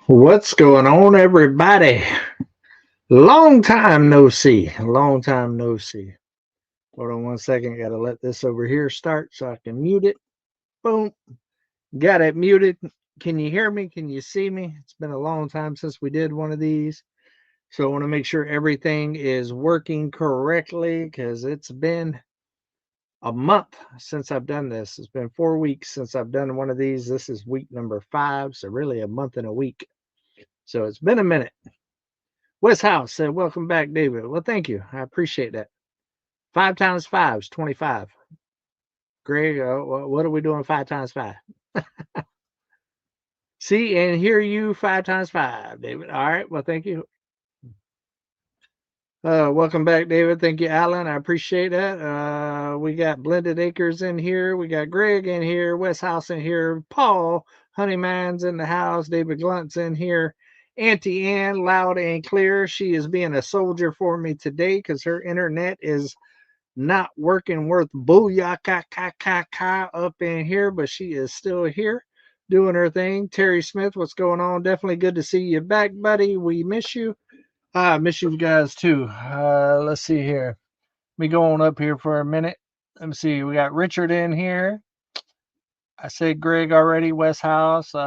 What's going on, everybody? Long time no see. Long time no see. Hold on one second. Got to let this over here start so I can mute it. Boom. Got it muted. Can you hear me? Can you see me? It's been a long time since we did one of these. So I want to make sure everything is working correctly because it's been a month since I've done this. It's been 4 weeks since I've done one of these. This is week number 5. So really a month and a week. So it's been a minute. West House said, "Welcome back, David." Well, thank you. I appreciate that. 5 times 5 is 25. Greg, what are we doing 5 times 5? See and hear you 5 times 5, David. All right. Well, thank you. Welcome back, David. Thank you, Alan. I appreciate that. We got Blended Acres in here. We got Greg in here. West House in here. Paul Honeyman's in the house. David Glunt's in here. Auntie Ann, loud and clear. She is being a soldier for me today because her internet is not working worth booyah up in here, but she is still here doing her thing. Terry Smith, what's going on? Definitely good to see you back, buddy. We miss you. I miss you guys too. Let's see here. Let me go on up here for a minute. Let me see. We got Richard in here. I said Greg already. West House. We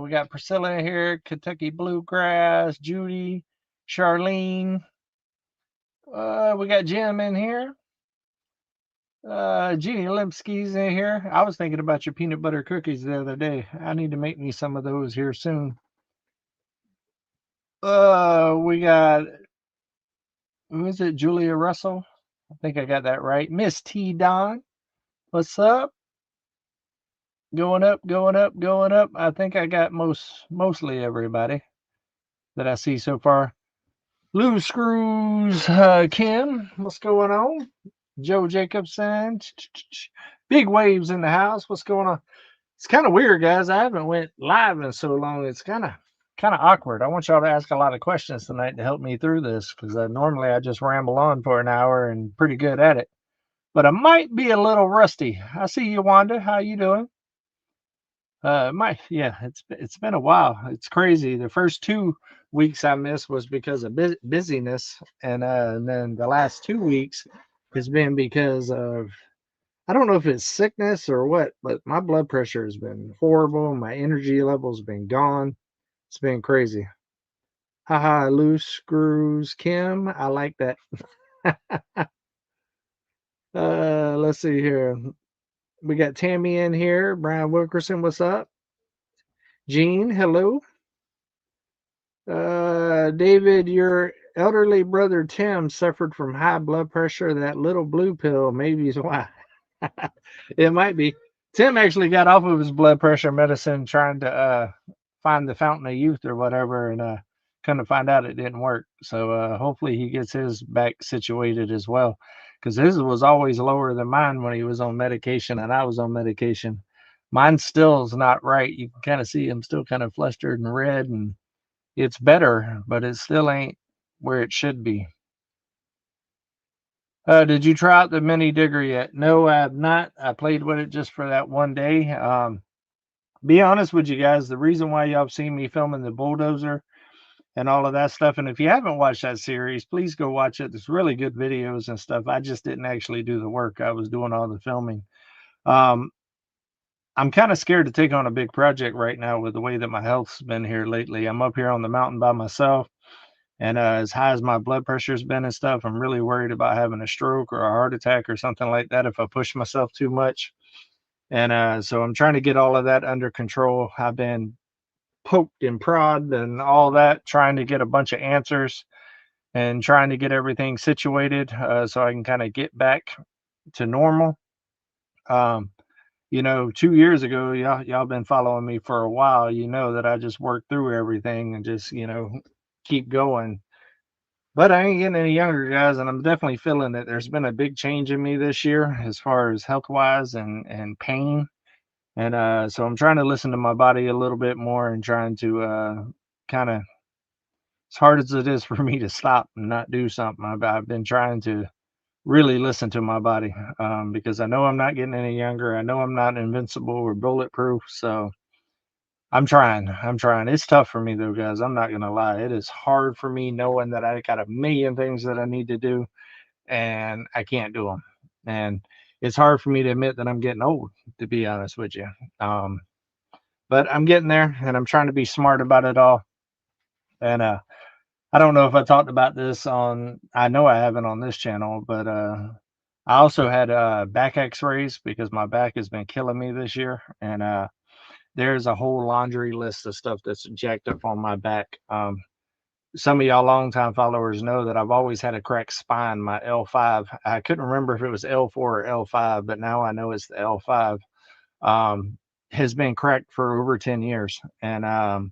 got Priscilla in here. Kentucky Bluegrass. Judy. Charlene. We got Jim in here. Jeannie Limpsky's in here. I was thinking about your peanut butter cookies the other day. I need to make me some of those here soon. We got, who is it? Julia Russell. I think I got that right. Miss T Don. What's up? Going up, going up, going up. I think I got mostly everybody that I see so far. Lou Screws, Kim, what's going on? Joe Jacobson, big waves in the house. What's going on? It's kind of weird, guys. I haven't went live in so long. It's kind of awkward. I want y'all to ask a lot of questions tonight to help me through this because normally I just ramble on for an hour and pretty good at it. But I might be a little rusty. I see you, Wanda. How you doing? Yeah, it's been a while. It's crazy. The first 2 weeks I missed was because of busyness, and then the last 2 weeks has been because of, I don't know if it's sickness or what, but my blood pressure has been horrible. My energy level's been gone. It's been crazy. Haha, loose screws, Kim. I like that. Let's see here. We got Tammy in here. Brian Wilkerson, what's up? Gene, hello. David, your elderly brother Tim suffered from high blood pressure. That little blue pill maybe is why. It might be. Tim actually got off of his blood pressure medicine trying to find the fountain of youth or whatever, and kind of find out it didn't work. So hopefully he gets his back situated as well, because his was always lower than mine when he was on medication and I was on medication. Mine still is not right. You can kind of see him still kind of flustered and red, and it's better, but it still ain't where it should be. Did you try out the mini digger yet? No, I have not. I played with it just for that one day. Be honest with you guys, the reason why y'all have seen me filming the bulldozer and all of that stuff, and if you haven't watched that series, please go watch it. There's really good videos and stuff. I just didn't actually do the work. I was doing all the filming. Um, I'm kind of scared to take on a big project right now with the way that my health's been here lately. I'm up here on the mountain by myself. And as high as my blood pressure's been and stuff, I'm really worried about having a stroke or a heart attack or something like that if I push myself too much. And so I'm trying to get all of that under control. I've been poked and prodded and all that, trying to get a bunch of answers and trying to get everything situated so I can kind of get back to normal. 2 years ago, y'all been following me for a while. You know that I just worked through everything and just, keep going. But I ain't getting any younger, guys, and I'm definitely feeling that there's been a big change in me this year as far as health wise and pain. And so I'm trying to listen to my body a little bit more and trying to kind of, as hard as it is for me to stop and not do something, I've been trying to really listen to my body, because I know I'm not getting any younger. I know I'm not invincible or bulletproof. So I'm trying. I'm trying. It's tough for me though, guys. I'm not gonna lie. It is hard for me knowing that I got a million things that I need to do and I can't do them. And it's hard for me to admit that I'm getting old, to be honest with you. Um, but I'm getting there, and I'm trying to be smart about it all. And I don't know if I talked about this on. I know I haven't on this channel, but I also had back X-rays because my back has been killing me this year, and there's a whole laundry list of stuff that's jacked up on my back. Some of y'all longtime followers know that I've always had a cracked spine, my L5. I couldn't remember if it was L4 or L5, but now I know it's the L5. Um, has been cracked for over 10 years, and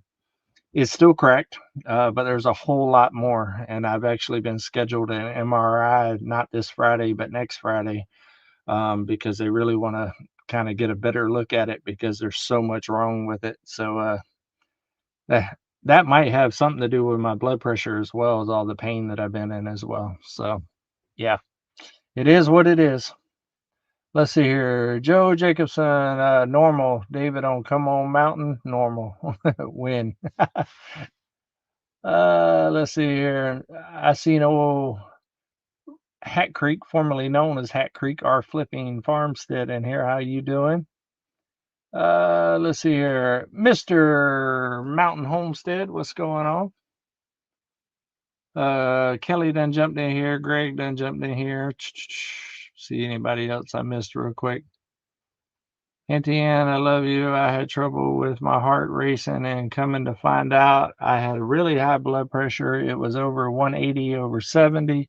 it's still cracked, but there's a whole lot more. And I've actually been scheduled an MRI, not this Friday, but next Friday, because they really want to kind of get a better look at it because there's so much wrong with it. So that might have something to do with my blood pressure as well as all the pain that I've been in as well. So yeah, it is what it is. Let's see here. Joe Jacobson, normal. David on Come On Mountain, normal. Win. Let's see here. I see an old Hat Creek, formerly known as Hat Creek, our flipping farmstead in here. How you doing? Let's see here. Mr. Mountain Homestead, what's going on? Kelly done jumped in here. Greg done jumped in here. See anybody else I missed real quick? Auntie Ann, I love you. I had trouble with my heart racing and coming to find out I had really high blood pressure. It was over 180 over 70.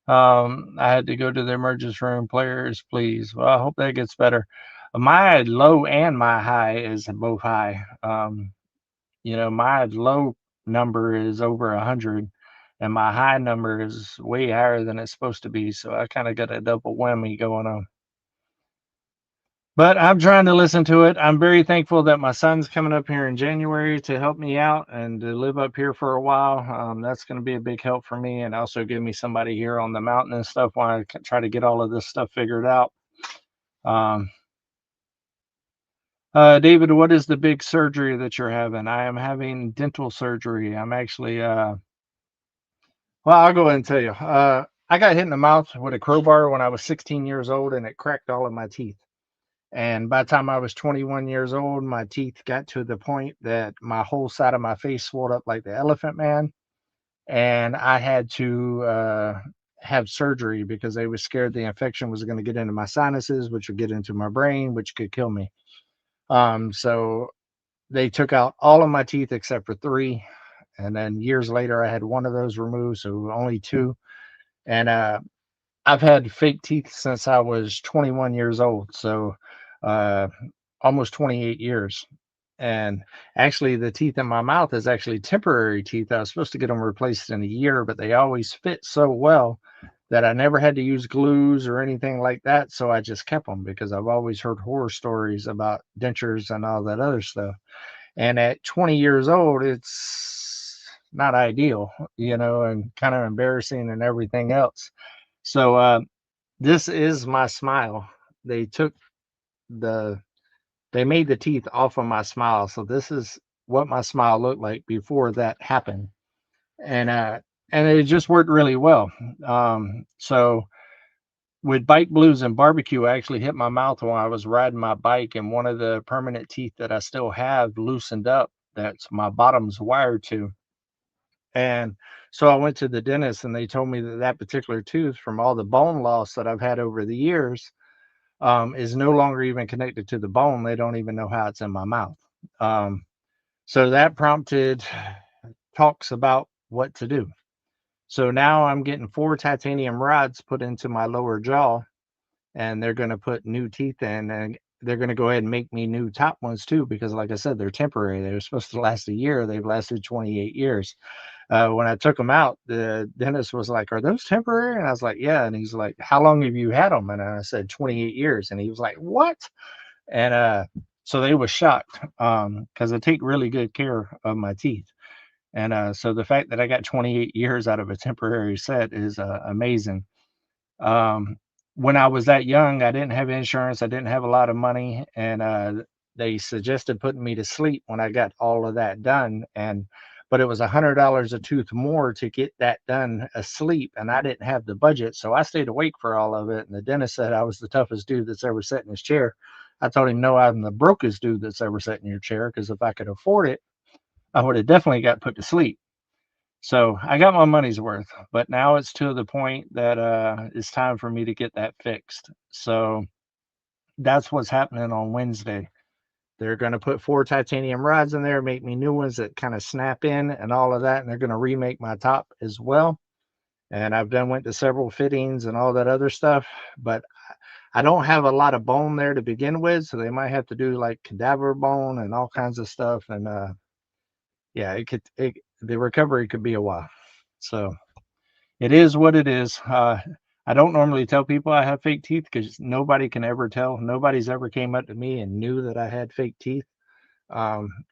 I had to go to the emergency room. Players, please. Well, I hope that gets better. My low and my high is both high. My low number is over 100 and my high number is way higher than it's supposed to be. So I kind of got a double whammy going on. But I'm trying to listen to it. I'm very thankful that my son's coming up here in January to help me out and to live up here for a while. That's going to be a big help for me and also give me somebody here on the mountain and stuff while I try to get all of this stuff figured out. David, what is the big surgery that you're having? I am having dental surgery. I'm actually, well, I'll go ahead and tell you. I got hit in the mouth with a crowbar when I was 16 years old and it cracked all of my teeth. And by the time I was 21 years old, my teeth got to the point that my whole side of my face swelled up like the elephant man. And I had to have surgery because they were scared the infection was going to get into my sinuses, which would get into my brain, which could kill me. So they took out all of my teeth except for 3. And then years later, I had one of those removed, so only 2. And I've had fake teeth since I was 21 years old. So almost 28 years. And actually, the teeth in my mouth is actually temporary teeth. I was supposed to get them replaced in a year, but they always fit so well that I never had to use glues or anything like that. So I just kept them because I've always heard horror stories about dentures and all that other stuff. And at 20 years old, it's not ideal, and kind of embarrassing and everything else. So this is my smile. They took they made the teeth off of my smile. So this is what my smile looked like before that happened. And it just worked really well. So with bike blues and barbecue, I actually hit my mouth while I was riding my bike, and one of the permanent teeth that I still have loosened up. That's my bottom's wired to. And so I went to the dentist and they told me that that particular tooth, from all the bone loss that I've had over the years, is no longer even connected to the bone. They don't even know how it's in my mouth. So that prompted talks about what to do. So now I'm getting 4 titanium rods put into my lower jaw, and they're going to put new teeth in, and they're going to go ahead and make me new top ones too, because like I said, they're temporary. They're supposed to last a year. They've lasted 28 years. When I took them out, the dentist was like, "Are those temporary?" And I was like, "Yeah." And he's like, "How long have you had them?" And I said, 28 years. And he was like, "What?" And so they were shocked because I take really good care of my teeth. And so the fact that I got 28 years out of a temporary set is amazing. When I was that young, I didn't have insurance. I didn't have a lot of money, and they suggested putting me to sleep when I got all of that done. But it was $100 a tooth more to get that done asleep, and I didn't have the budget, so I stayed awake for all of it. And the dentist said I was the toughest dude that's ever sat in his chair. I told him, no, I'm the brokest dude that's ever sat in your chair, because if I could afford it, I would have definitely got put to sleep. So I got my money's worth, but now it's to the point that it's time for me to get that fixed. So that's what's happening on Wednesday. They're going to put 4 titanium rods in there, make me new ones that kind of snap in and all of that, and they're going to remake my top as well. And I've went to several fittings and all that other stuff, but I don't have a lot of bone there to begin with, so they might have to do like cadaver bone and all kinds of stuff. And yeah, the recovery could be a while. So it is what it is. I don't normally tell people I have fake teeth because nobody can ever tell. Nobody's ever came up to me and knew that I had fake teeth,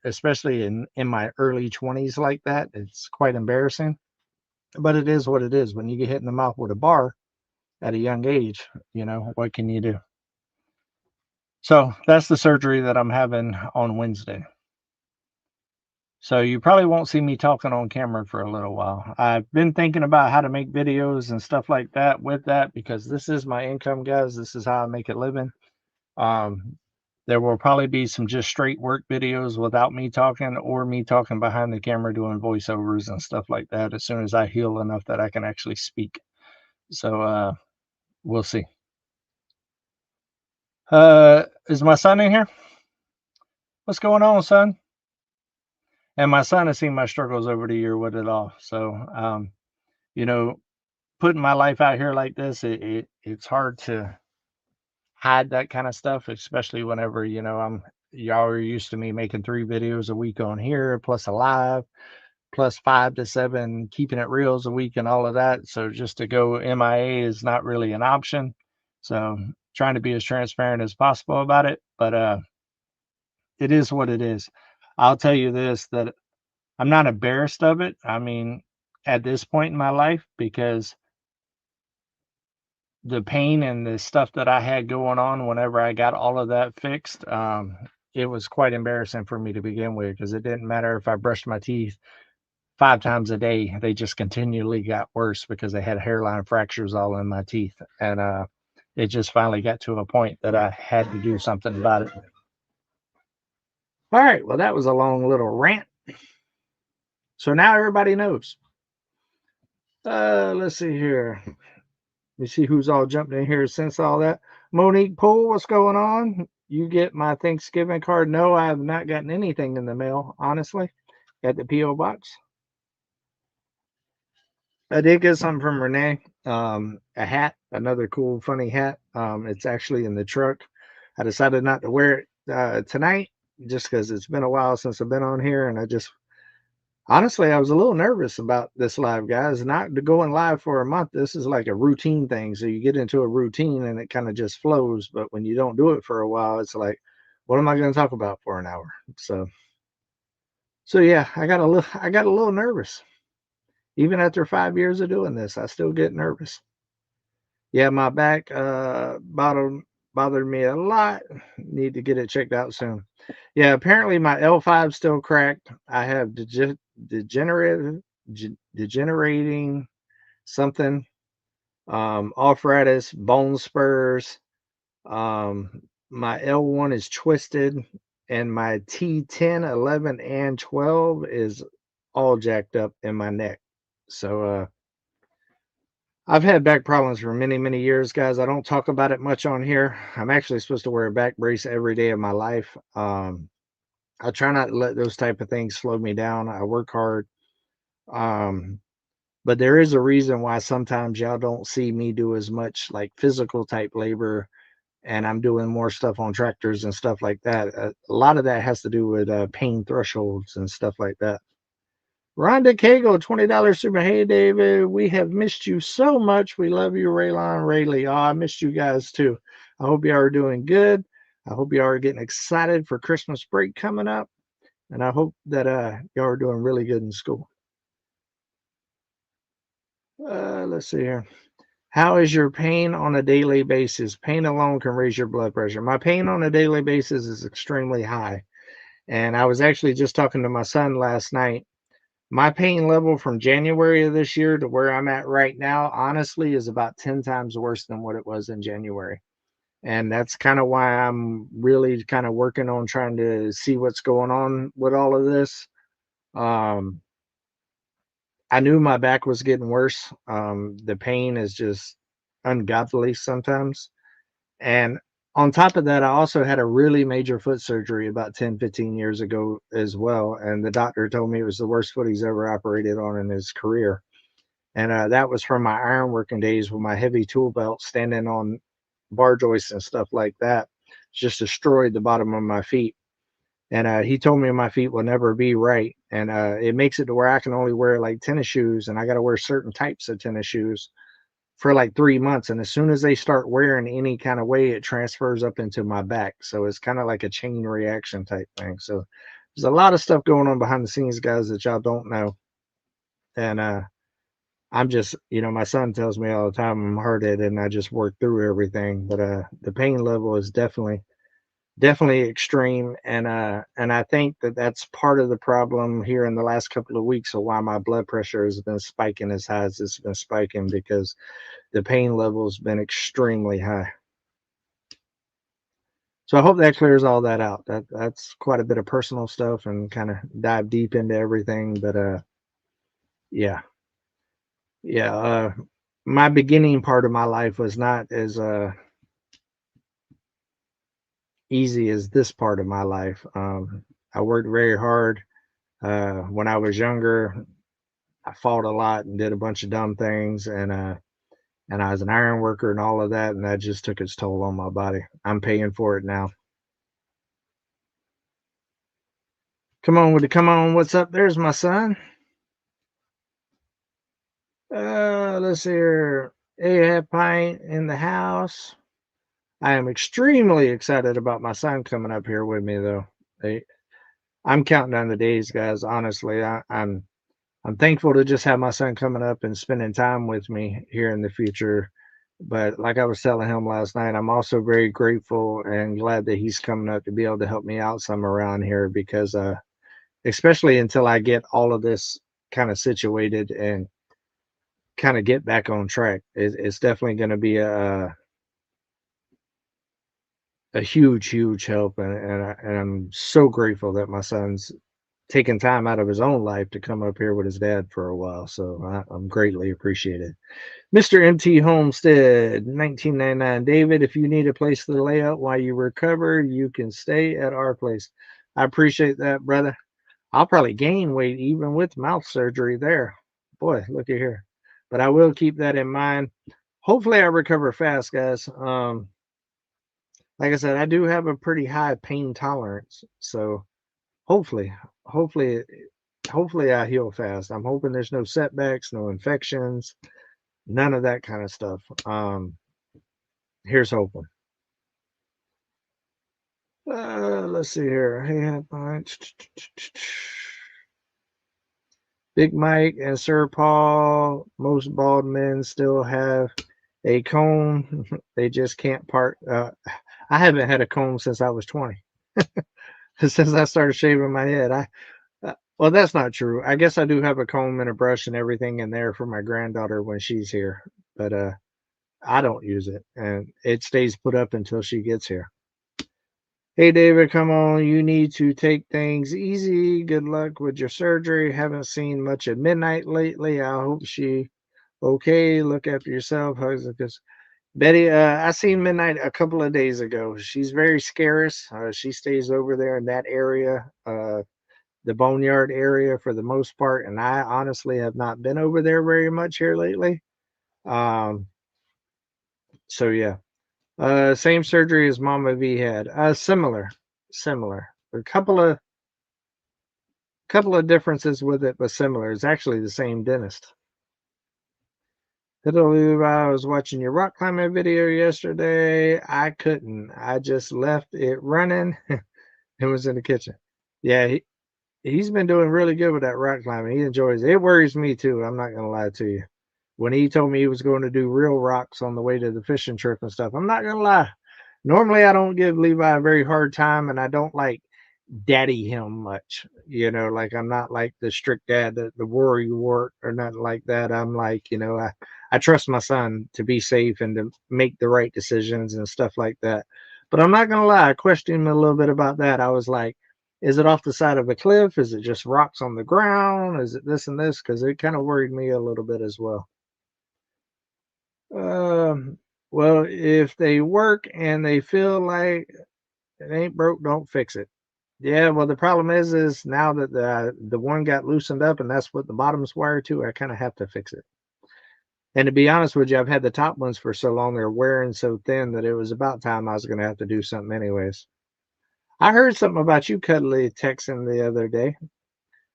especially in my early 20s like that. It's quite embarrassing, but it is what it is. When you get hit in the mouth with a bar at a young age, what can you do? So that's the surgery that I'm having on Wednesday. So you probably won't see me talking on camera for a little while. I've been thinking about how to make videos and stuff like that with that, because this is my income, guys. This is how I make a living. Um, there will probably be some just straight work videos without me talking, or me talking behind the camera doing voiceovers and stuff like that as soon as I heal enough that I can actually speak. So we'll see. Is my son in here? What's going on, son? And my son has seen my struggles over the year with it all. So, you know, putting my life out here like this, it's hard to hide that kind of stuff, especially whenever, y'all are used to me making 3 videos a week on here, plus a live, plus 5 to 7 keeping it reels a week and all of that. So just to go MIA is not really an option. So trying to be as transparent as possible about it, but it is what it is. I'll tell you this, that I'm not embarrassed of it. I mean, at this point in my life, because the pain and the stuff that I had going on whenever I got all of that fixed, it was quite embarrassing for me to begin with, because it didn't matter if I brushed my teeth 5 times a day. They just continually got worse because they had hairline fractures all in my teeth. And it just finally got to a point that I had to do something about it. All right. Well, that was a long little rant. So now everybody knows. Let's see here. You see who's all jumped in here since all that. Monique Poole, what's going on? You get my Thanksgiving card? No, I have not gotten anything in the mail, honestly, at the P.O. box. I did get something from Renee, a hat, another cool, funny hat. It's actually in the truck. I decided not to wear it tonight, just because it's been a while since I've been on here, and honestly, I was a little nervous about this live, guys. Not going live for a month. This is like a routine thing. So you get into a routine and it kind of just flows. But when you don't do it for a while, it's like, what am I going to talk about for an hour? So yeah, I got a little nervous. Even after 5 years of doing this, I still get nervous. Yeah, my back bothered me a lot. Need to get it checked out soon. Yeah, apparently my L5 still cracked. I have degenerating something, arthritis, bone spurs. My L1 is twisted, and my T10, 11, and 12 is all jacked up in my neck. So I've had back problems for many, many years, guys. I don't talk about it much on here. I'm actually supposed to wear a back brace every day of my life. I try not to let those type of things slow me down. I work hard. But there is a reason why sometimes y'all don't see me do as much like physical type labor, and I'm doing more stuff on tractors and stuff like that. A lot of that has to do with pain thresholds and stuff like that. Rhonda Cagle, $20 super. Hey, David, we have missed you so much. We love you, Raylon, Rayleigh. Oh, I missed you guys too. I hope you are doing good. I hope you are getting excited for Christmas break coming up. And I hope that you are doing really good in school. Let's see here. How is your pain on a daily basis? Pain alone can raise your blood pressure. My pain on a daily basis is extremely high. And I was actually just talking to my son last night. My pain level from January of this year to where I'm at right now, honestly, is about 10 times worse than what it was in January. And that's kind of why I'm really kind of working on trying to see what's going on with all of this. Um, I knew my back was getting worse. The pain is just ungodly sometimes. And on top of that, I also had a really major foot surgery about 10, 15 years ago as well. And the doctor told me it was the worst foot he's ever operated on in his career. And that was from my ironworking days with my heavy tool belt, standing on bar joists and stuff like that. Just destroyed the bottom of my feet. And he told me my feet will never be right. And it makes it to where I can only wear like tennis shoes, and I got to wear certain types of tennis shoes for like 3 months. And as soon as they start wearing any kind of way, it transfers up into my back. So it's kind of like a chain reaction type thing. So there's a lot of stuff going on behind the scenes, guys, that y'all don't know. And I'm just, my son tells me all the time I'm hard headed and I just work through everything. But the pain level is definitely extreme. And I think that that's part of the problem here in the last couple of weeks of why my blood pressure has been spiking as high as it's been spiking, because the pain level has been extremely high. So I hope that clears all that out. That's quite a bit of personal stuff and kind of dive deep into everything. But yeah, yeah. My beginning part of my life was not as easy as this part of my life. I worked very hard when I was younger. I fought a lot and did a bunch of dumb things, and I was an iron worker and all of that, and that just took its toll on my body. I'm paying for it now. Come on with it. Come on. What's up? There's my son. Let's see here. Ahab Pint in the house. I am extremely excited about my son coming up here with me, though. I'm counting down the days, guys. Honestly, I'm thankful to just have my son coming up and spending time with me here in the future. But like I was telling him last night, I'm also very grateful and glad that he's coming up to be able to help me out some around here, because especially until I get all of this kind of situated and kind of get back on track, it's definitely going to be a huge help. And I'm so grateful that my son's taking time out of his own life to come up here with his dad for a while. So I'm greatly appreciated. Mr. MT Homestead, 1999. David, if you need a place to lay out while you recover, you can stay at our place. I appreciate that, brother. I'll probably gain weight even with mouth surgery there. Boy, look at here. But I will keep that in mind. Hopefully I recover fast, guys. Like I said, I do have a pretty high pain tolerance. So hopefully, hopefully, hopefully I heal fast. I'm hoping there's no setbacks, no infections, none of that kind of stuff. Here's hoping. Let's see here. Hey, Big Mike and Sir Paul. Most bald men still have a comb. They just can't part. I haven't had a comb since I was 20. Since I started shaving my head. Well, that's not true. I guess I do have a comb and a brush and everything in there for my granddaughter when she's here, but I don't use it, and it stays put up until she gets here. Hey, David, come on. You need to take things easy. Good luck with your surgery. Haven't seen much at midnight lately. I hope she okay. Look after yourself. Hugs, because Betty, I seen Midnight a couple of days ago. She's very scarce. She stays over there in that area, the boneyard area for the most part, and I honestly have not been over there very much here lately. Um, so yeah. Same surgery as Mama V had. Similar. A couple of differences with it, but similar. It's actually the same dentist. Hello, I was watching your rock climbing video yesterday. I couldn't. I just left it running and was in the kitchen. Yeah, he's been doing really good with that rock climbing. He enjoys it. It worries me too. I'm not gonna lie to you. when he told me he was going to do real rocks on the way to the fishing trip and stuff. I'm not gonna lie. Normally, I don't give Levi a very hard time, and I don't like daddy him much. Like I'm not like the strict dad, the worry wart or nothing like that. I'm like, I trust my son to be safe and to make the right decisions and stuff like that. But I'm not gonna lie, I questioned him a little bit about that. I was like, is it off the side of a cliff? Is it just rocks on the ground? Is it this and this? Because it kind of worried me a little bit as well. Um, well, if they work and they feel like it ain't broke, don't fix it. Yeah, well, the problem is now that the one got loosened up and that's what the bottom's wired to, I kind of have to fix it. And to be honest with you, I've had the top ones for so long, they're wearing so thin that it was about time I was going to have to do something anyways. I heard something about you, Cuddly, texting the other day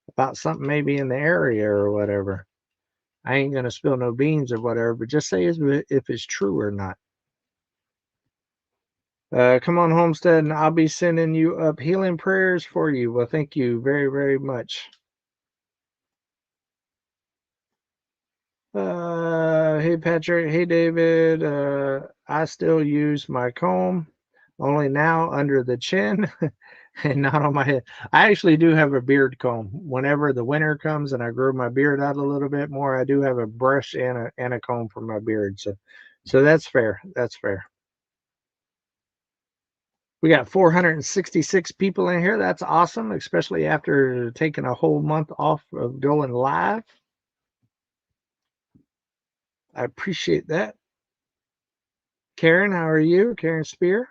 about something maybe in the area or whatever. I ain't going to spill no beans or whatever, but just say if it's true or not. Come on, Homestead, and I'll be sending you up healing prayers for you. Well, thank you very, very much. Hey, Patrick. Hey, David. I still use my comb, only now under the chin and not on my head. I actually do have a beard comb. Whenever the winter comes and I grow my beard out a little bit more, I do have a brush and a comb for my beard. So that's fair. That's fair. We got 466 people in here. That's awesome, especially after taking a whole month off of going live. I appreciate that. Karen, how are you? Karen Spear.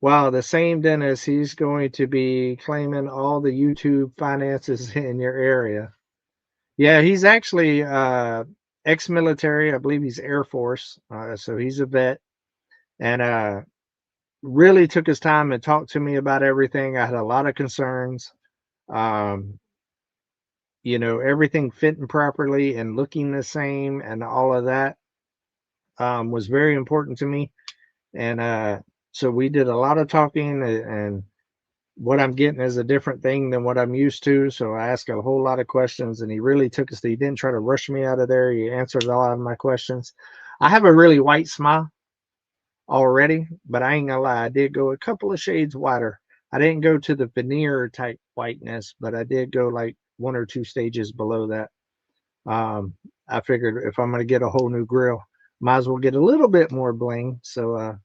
Wow, the same Dennis. He's going to be claiming all the YouTube finances in your area. Yeah, he's actually ex-military. I believe he's Air Force. So he's a vet. And really took his time and talked to me about everything. I had a lot of concerns. Um, everything fitting properly and looking the same and all of that was very important to me. And so we did a lot of talking, and what I'm getting is a different thing than what I'm used to. So I asked a whole lot of questions, and he really took us. He didn't try to rush me out of there. He answered a lot of my questions. I have a really white smile already, but I ain't gonna lie, I did go a couple of shades whiter. I didn't go to the veneer type whiteness, but I did go like 1 or 2 stages below that. I figured if I'm gonna get a whole new grill, might as well get a little bit more bling. So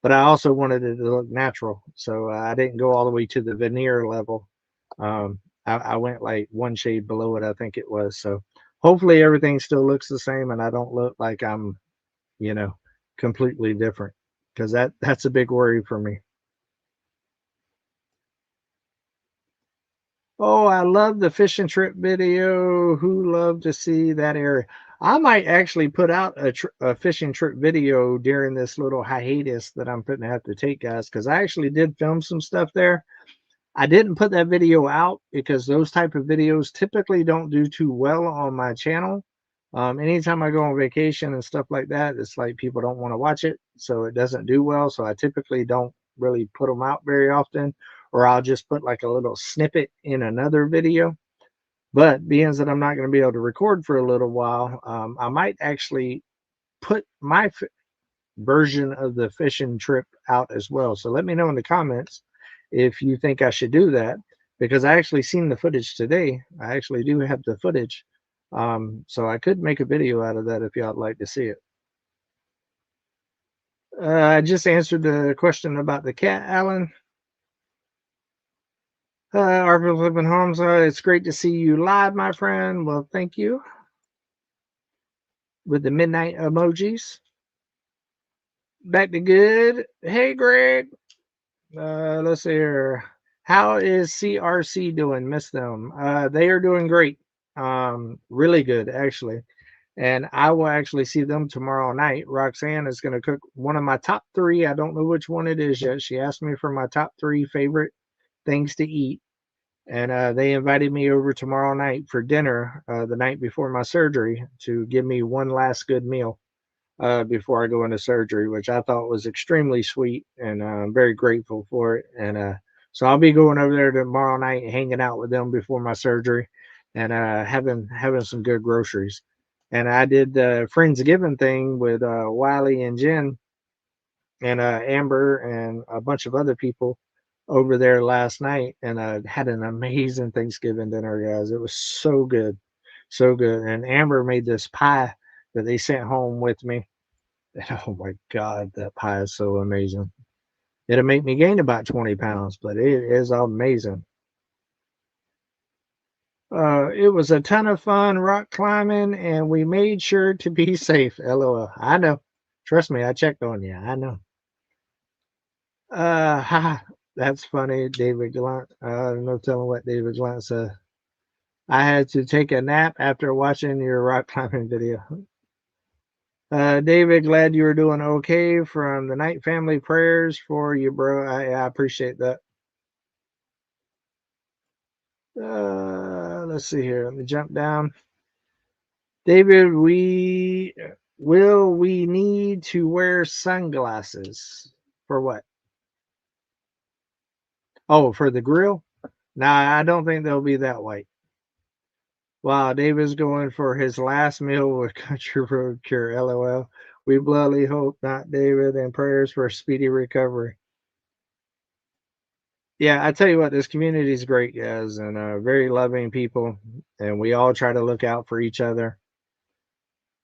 but I also wanted it to look natural, so I didn't go all the way to the veneer level. I went like 1 shade below it, I think it was. So hopefully everything still looks the same and I don't look like I'm, completely different, because that's a big worry for me. Oh, I love the fishing trip video. Who loved to see that area? I might actually put out a fishing trip video during this little hiatus that I'm going to have to take, guys, because I actually did film some stuff there. I didn't put that video out because those type of videos typically don't do too well on my channel. Anytime I go on vacation and stuff like that, it's like people don't want to watch it, so it doesn't do well. So I typically don't really put them out very often, or I'll just put like a little snippet in another video. But being that I'm not going to be able to record for a little while, I might actually put my version of the fishing trip out as well. So let me know in the comments if you think I should do that, because I actually seen the footage today. I actually do have the footage. So I could make a video out of that if y'all would like to see it. I just answered the question about the cat, Alan. Arthur Living Homes, it's great to see you live, my friend. Well, thank you. With the midnight emojis. Back to good. Hey, Greg. Let's see here. How is CRC doing? Miss them. They are doing great. Really good, actually. And I will actually see them tomorrow night. Roxanne is going to cook one of my top 3. I don't know which one it is yet. She asked me for my top 3 favorite things to eat. And they invited me over tomorrow night for dinner the night before my surgery to give me one last good meal before I go into surgery, which I thought was extremely sweet, and I'm very grateful for it. And so I'll be going over there tomorrow night and hanging out with them before my surgery, and having some good groceries. And I did the Friendsgiving thing with Wiley and Jen and Amber and a bunch of other people over there last night, and had an amazing Thanksgiving dinner, guys. It was so good, so good. And Amber made this pie that they sent home with me. And oh my God, that pie is so amazing. It'll make me gain about 20 pounds, but it is amazing. It was a ton of fun rock climbing, and we made sure to be safe. LOL. I know. Trust me, I checked on you. I know. Ha, that's funny, David Glunt. No telling what David Glunt said. I had to take a nap after watching your rock climbing video. David, glad you were doing okay. From the Night Family, prayers for you, bro. I appreciate that. Let's see here. Let me jump down. David, we need to wear sunglasses for what? Oh, for the grill? Nah, I don't think they'll be that white. Wow, David's going for his last meal with Country Road Cure. LOL. We bloodily hope not, David, and prayers for a speedy recovery. Yeah, I tell you what, this community is great, guys, and very loving people, and we all try to look out for each other.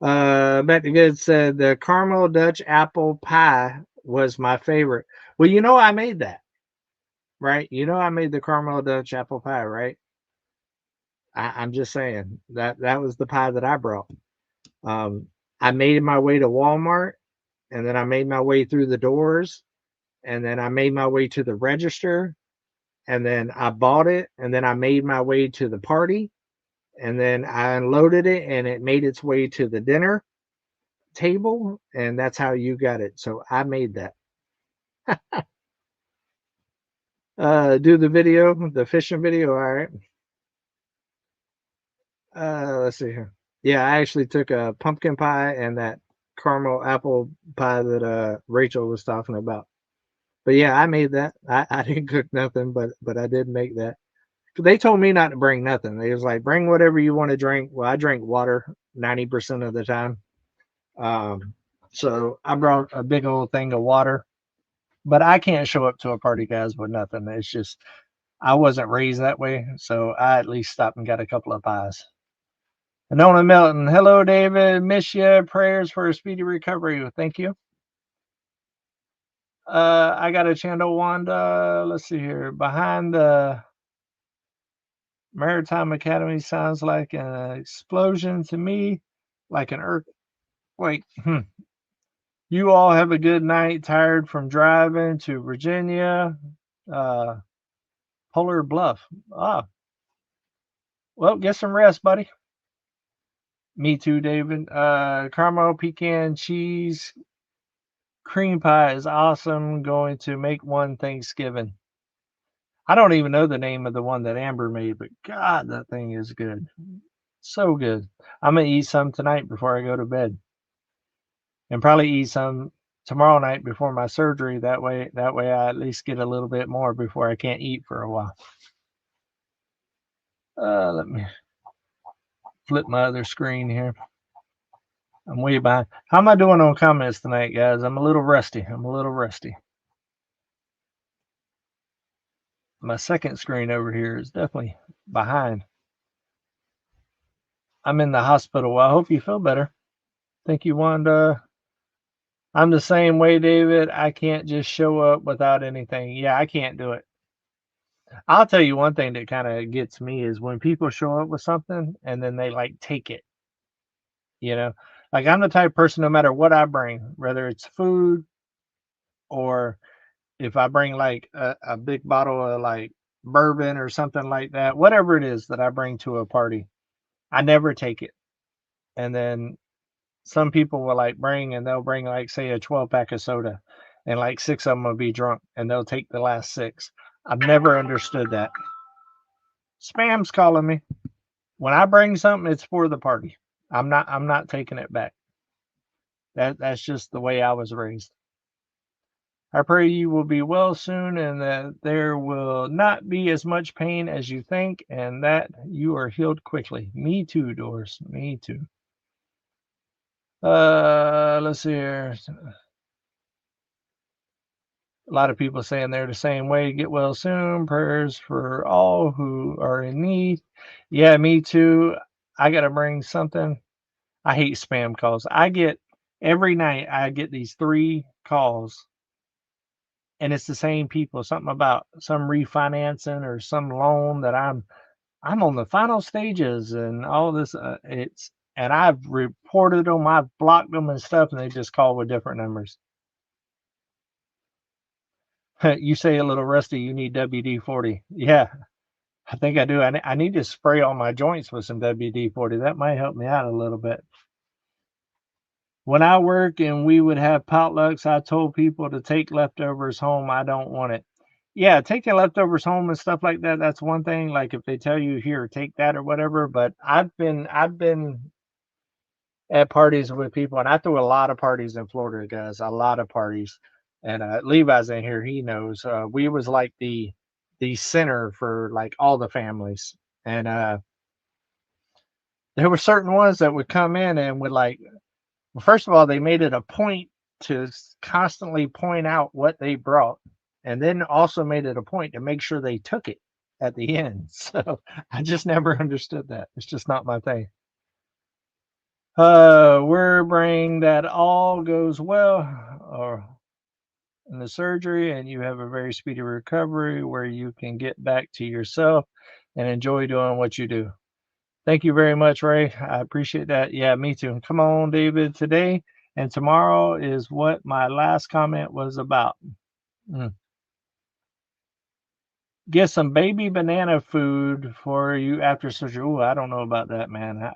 Betty Good said the caramel Dutch apple pie was my favorite. Well, I made that, right? I made the caramel Dutch apple pie, right? I'm just saying that was the pie that I brought. Um, I made my way to Walmart, and then I made my way through the doors, and then I made my way to the register, and then I bought it, and then I made my way to the party, and then I unloaded it, and it made its way to the dinner table, and that's how you got it. So I made that. Do the video, the fishing video. All right. Let's see here. Yeah, I actually took a pumpkin pie and that caramel apple pie that Rachel was talking about. But yeah, I made that. I didn't cook nothing, but I did make that. They told me not to bring nothing. They was like, bring whatever you want to drink. Well, I drink water 90% of the time. So I brought a big old thing of water. But I can't show up to a party, guys, with nothing. It's just I wasn't raised that way, so I at least stopped and got a couple of pies. Anona Melton, hello, David. Miss you. Prayers for a speedy recovery. Thank you. I got a channel, Wanda. Let's see here. Behind the Maritime Academy sounds like an explosion to me, like an earthquake. You all have a good night. Tired from driving to Virginia, Polar Bluff. Ah, well, get some rest, buddy. Me too, David. Caramel pecan cheese cream pie is awesome. Going to make one Thanksgiving. I don't even know the name of the one that Amber made, but God, that thing is good. So good. I'm gonna eat some tonight before I go to bed, and probably eat some tomorrow night before my surgery. That way I at least get a little bit more before I can't eat for a while. Let me flip my other screen here. I'm way behind. How am I doing on comments tonight, guys? I'm a little rusty. My second screen over here is definitely behind. I'm in the hospital. Well, I hope you feel better. Thank you, Wanda. I'm the same way, David. I can't just show up without anything. Yeah, I can't do it. I'll tell you one thing that kind of gets me is when people show up with something and then they like take it. You know, like I'm the type of person, no matter what I bring, whether it's food or if I bring like a big bottle of like bourbon or something like that, whatever it is that I bring to a party, I never take it. And then some people will like bring and they'll bring like say a 12 pack of soda and like six of them will be drunk and they'll take the last six. I've never understood that. Spam's calling me. When I bring something, it's for the party. I'm not taking it back. That's just the way I was raised. I pray you will be well soon and that there will not be as much pain as you think and that you are healed quickly. Me too, Doris. Me too. Let's see here. A lot of people saying they're the same way. Get well soon. Prayers for all who are in need. Yeah, me too. I got to bring something. I hate spam calls. I get every night, I get these 3 calls, and it's the same people. Something about some refinancing or some loan that I'm on the final stages and all this. And I've reported them, I've blocked them and stuff, and they just call with different numbers. You say a little rusty, you need WD-40. Yeah, I think I do. I need to spray all my joints with some WD-40. That might help me out a little bit. When I work and we would have potlucks, I told people to take leftovers home. I don't want it. Yeah, taking leftovers home and stuff like that, that's one thing. Like if they tell you here, take that or whatever. But I've been at parties with people, and I threw a lot of parties in Florida, guys, a lot of parties. And Levi's in here, he knows. We was like the center for like all the families. And there were certain ones that would come in and would like, well, first of all, they made it a point to constantly point out what they brought, and then also made it a point to make sure they took it at the end. So I just never understood that. It's just not my thing. We're praying that all goes well or in the surgery and you have a very speedy recovery where you can get back to yourself and enjoy doing what you do. Thank you very much, Ray. I appreciate that. Yeah, me too. Come on, David. Today and tomorrow is what my last comment was about. Mm. Get some baby banana food for you after surgery. Oh, I don't know about that, man.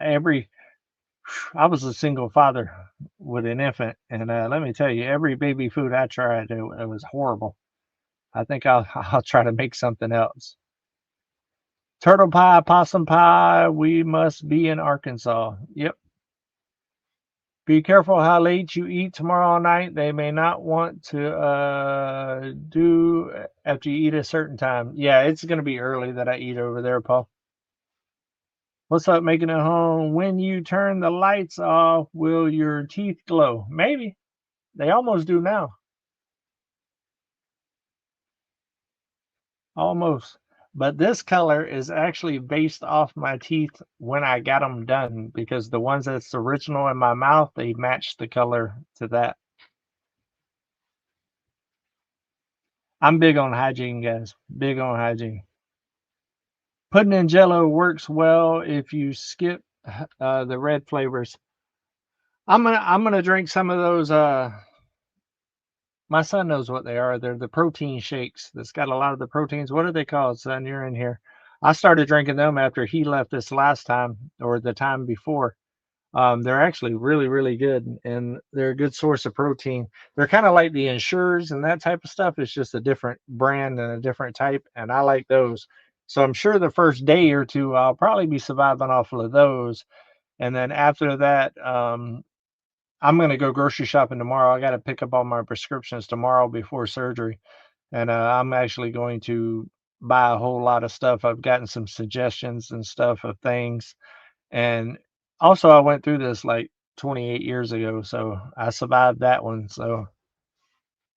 I was a single father with an infant, and let me tell you, every baby food I tried, it was horrible. I think I'll I'll try to make something else. Turtle pie, possum pie. We must be in Arkansas. Yep. Be careful how late you eat tomorrow night. They may not want to do after you eat a certain time. Yeah, it's going to be early that I eat over there, Paul. What's up, making it home? When you turn the lights off, will your teeth glow? Maybe. They almost do now. Almost. But this color is actually based off my teeth when I got them done because the ones that's original in my mouth, they match the color to that. I'm big on hygiene, guys. Big on hygiene. Pudding and jello works well if you skip the red flavors. I'm gonna drink some of those. My son knows what they are. They're the protein shakes. That's got a lot of the proteins. What are they called, son? You're in here. I started drinking them after he left this last time or the time before. They're actually really, really good, and they're a good source of protein. They're kind of like the Ensures and that type of stuff. It's just a different brand and a different type, and I like those. So I'm sure the first day or two I'll probably be surviving off of those, and then after that, I'm gonna go grocery shopping tomorrow. I got to pick up all my prescriptions tomorrow before surgery, and I'm actually going to buy a whole lot of stuff. I've gotten some suggestions and stuff of things, and also I went through this like 28 years ago, so I survived that one. So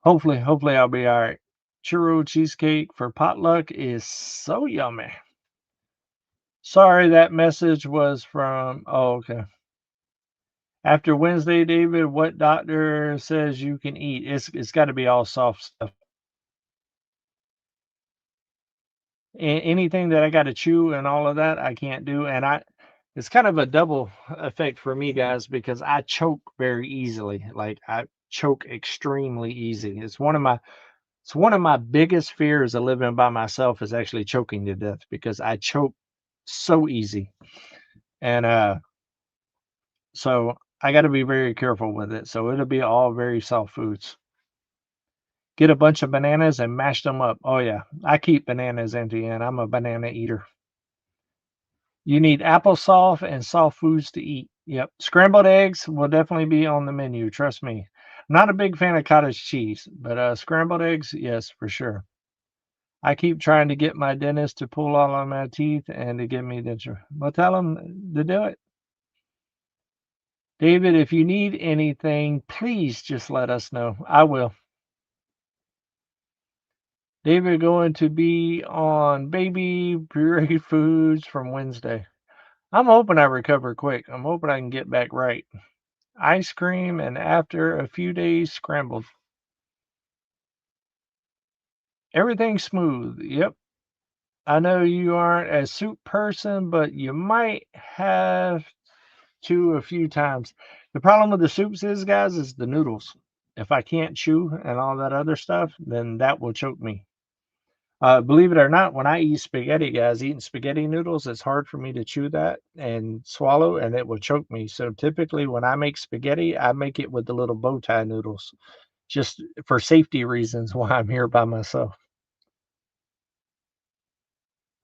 hopefully I'll be all right. Churro cheesecake for potluck is so yummy. Sorry that message was from, oh, okay. After Wednesday, David, what doctor says you can eat? It's got to be all soft stuff. Anything that I got to chew and all of that, I can't do. And it's kind of a double effect for me, guys, because I choke very easily. Like I choke extremely easy. It's one of my biggest fears of living by myself is actually choking to death because I choke so easy. And so I got to be very careful with it. So it'll be all very soft foods. Get a bunch of bananas and mash them up. Oh yeah, I keep bananas empty and I'm a banana eater. You need applesauce and soft foods to eat. Yep. Scrambled eggs will definitely be on the menu. Trust me. I'm not a big fan of cottage cheese, but scrambled eggs, yes, for sure. I keep trying to get my dentist to pull all of my teeth and to give me denture. Well, tell him to do it. David, if you need anything, please just let us know. I will. David going to be on baby pureed foods from Wednesday. I'm hoping I recover quick. I'm hoping I can get back right. Ice cream and after a few days scrambled. Everything smooth. Yep. I know you aren't a soup person, but you might have to a few times. The problem with the soups is, guys, is the noodles. If I can't chew and all that other stuff, then that will choke me. Believe it or not, when I eat spaghetti, guys, eating spaghetti noodles, it's hard for me to chew that and swallow, and it will choke me. So typically, when I make spaghetti, I make it with the little bow tie noodles, just for safety reasons. Why I'm here by myself.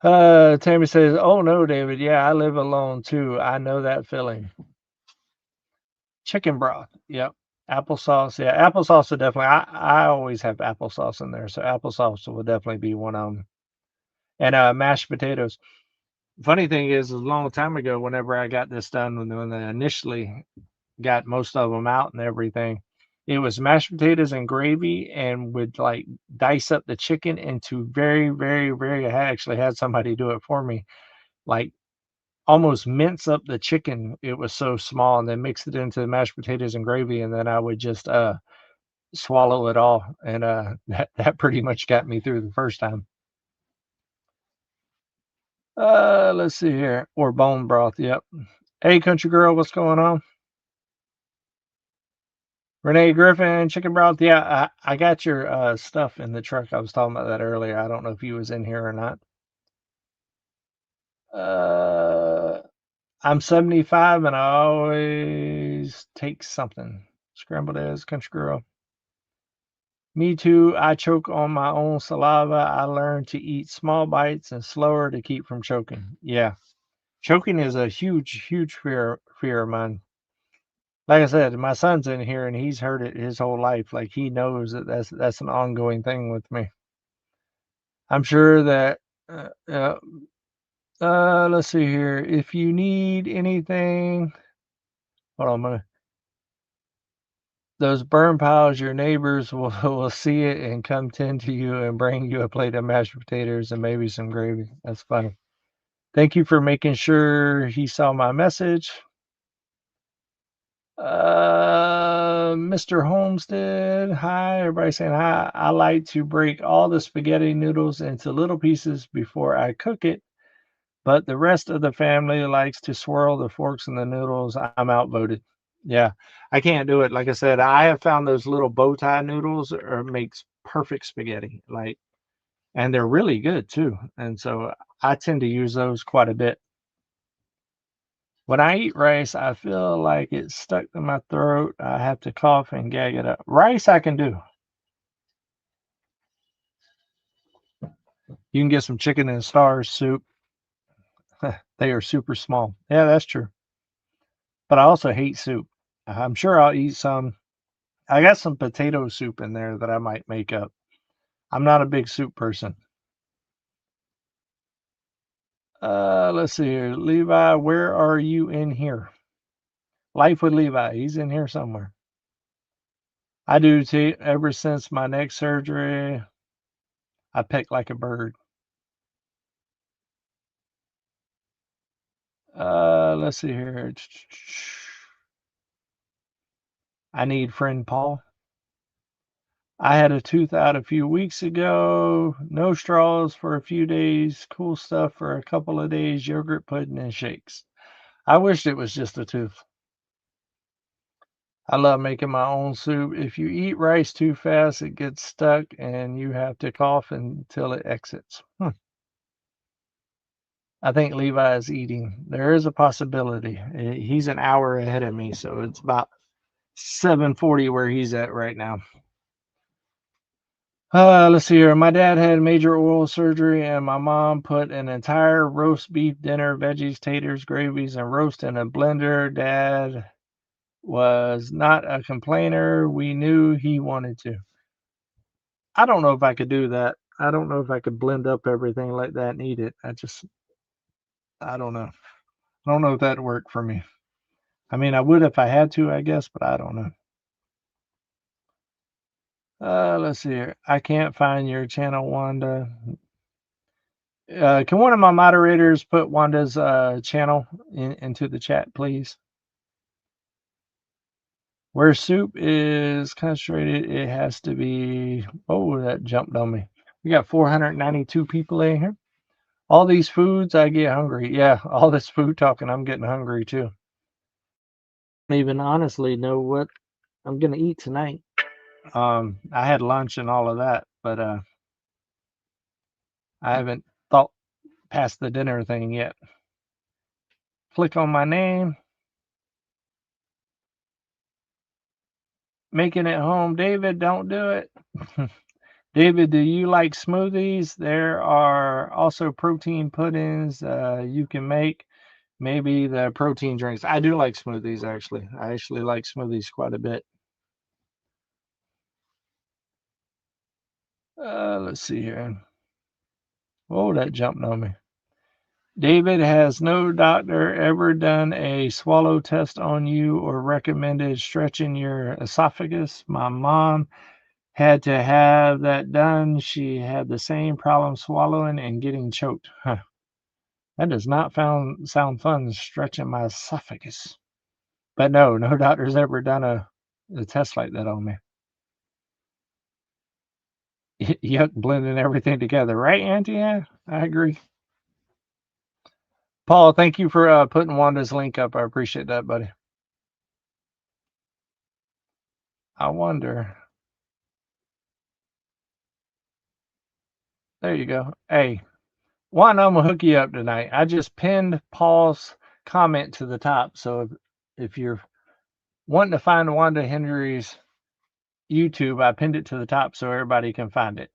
Tammy says, "Oh no, David. Yeah, I live alone too. I know that feeling." Chicken broth. Yep. Applesauce. Yeah, applesauce will definitely. I always have applesauce in there, so applesauce will definitely be one of them. And mashed potatoes. Funny thing is, a long time ago, whenever I got this done, when I initially got most of them out and everything, it was mashed potatoes and gravy, and would like dice up the chicken into very, very, very. I actually had somebody do it for me, like almost mince up the chicken. It was so small, and then mix it into the mashed potatoes and gravy, and then I would just swallow it all, and that pretty much got me through the first time. Let's see here, or bone broth. Yep. Hey, country girl, what's going on? Renee Griffin, chicken broth. Yeah, I got your stuff in the truck. I was talking about that earlier. I don't know if you was in here or not. Uh, I'm 75 and I always take something. Scrambled eggs, country girl. Me too. I choke on my own saliva. I learned to eat small bites and slower to keep from choking. Yeah, choking is a huge, huge fear of mine. Like I said, my son's in here and he's heard it his whole life. Like he knows that that's an ongoing thing with me. I'm sure that. Uh, uh, let's see here. If you need anything, hold on a minute. Those burn piles, your neighbors will see it and come tend to you and bring you a plate of mashed potatoes and maybe some gravy. That's funny. Thank you for making sure he saw my message. Mr. Homestead, hi. Everybody saying hi. I like to break all the spaghetti noodles into little pieces before I cook it, but the rest of the family likes to swirl the forks in the noodles. I'm outvoted. Yeah, I can't do it. Like I said, I have found those little bow tie noodles are makes perfect spaghetti. Like, and they're really good too. And so I tend to use those quite a bit. When I eat rice, I feel like it's stuck in my throat. I have to cough and gag it up. Rice I can do. You can get some chicken and stars soup. They are super small. Yeah, that's true. But I also hate soup. I'm sure I'll eat some. I got some potato soup in there that I might make up. I'm not a big soup person. Let's see here. Levi, where are you in here? Life with Levi. He's in here somewhere. I do too. Ever since my neck surgery, I peck like a bird. Let's see here. I need friend Paul. I had a tooth out a few weeks ago. No straws for a few days. Cool stuff for a couple of days. Yogurt pudding and shakes. I wished it was just a tooth. I love making my own soup. If you eat rice too fast, it gets stuck and you have to cough until it exits. I think Levi is eating. There is a possibility. He's an hour ahead of me, so it's about 7:40 where he's at right now. Let's see here. My dad had major oral surgery, and my mom put an entire roast beef dinner, veggies, taters, gravies, and roast in a blender. Dad was not a complainer. We knew he wanted to. I don't know if I could do that. I don't know if I could blend up everything like that and eat it. I don't know. I don't know if that'd work for me. I mean, I would if I had to, I guess, but I don't know. Let's see here. I can't find your channel, Wanda. Can one of my moderators put Wanda's channel into the chat, please? Where soup is concentrated, it has to be. Oh, that jumped on me. We got 492 people in here. All these foods, I get hungry. Yeah, all this food talking, I'm getting hungry too. I don't even honestly know what I'm gonna eat tonight. I had lunch and all of that, but I haven't thought past the dinner thing yet. Click on my name. Making it home, David. Don't do it. David, do you like smoothies? There are also protein puddings you can make. Maybe the protein drinks. I do like smoothies, actually. I actually like smoothies quite a bit. Let's see here. Oh, that jumped on me. David, has no doctor ever done a swallow test on you or recommended stretching your esophagus? My mom had to have that done. She had the same problem swallowing and getting choked. Huh. That does not sound fun, stretching my esophagus. But no, no doctor's ever done a test like that on me. Yuck, blending everything together, right, Auntie? Yeah, I agree. Paul, thank you for putting Wanda's link up. I appreciate that, buddy. I wonder. There you go. Hey, Wanda, I'm gonna hook you up tonight. I just pinned Paul's comment to the top, so if you're wanting to find Wanda Henry's YouTube, I pinned it to the top so everybody can find it.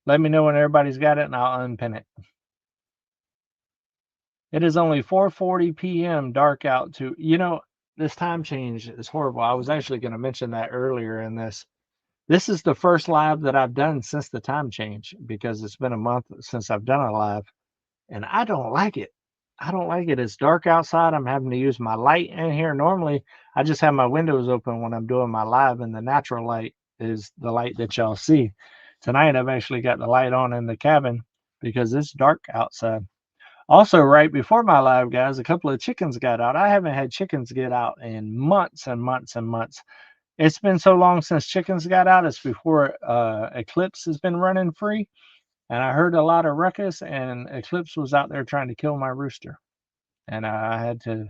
Let me know when everybody's got it, and I'll unpin it. It is only 4:40 p.m. dark out. This time change is horrible. I was actually going to mention that earlier in this. This is the first live that I've done since the time change because it's been a month since I've done a live, and I don't like it. I don't like it. It's dark outside. I'm having to use my light in here. Normally, I just have my windows open when I'm doing my live, and the natural light is the light that y'all see. Tonight, I've actually got the light on in the cabin because it's dark outside. Also, right before my live, guys, a couple of chickens got out. I haven't had chickens get out in months and months and months. It's been so long since chickens got out. It's before Eclipse has been running free. And I heard a lot of ruckus, and Eclipse was out there trying to kill my rooster. And I had to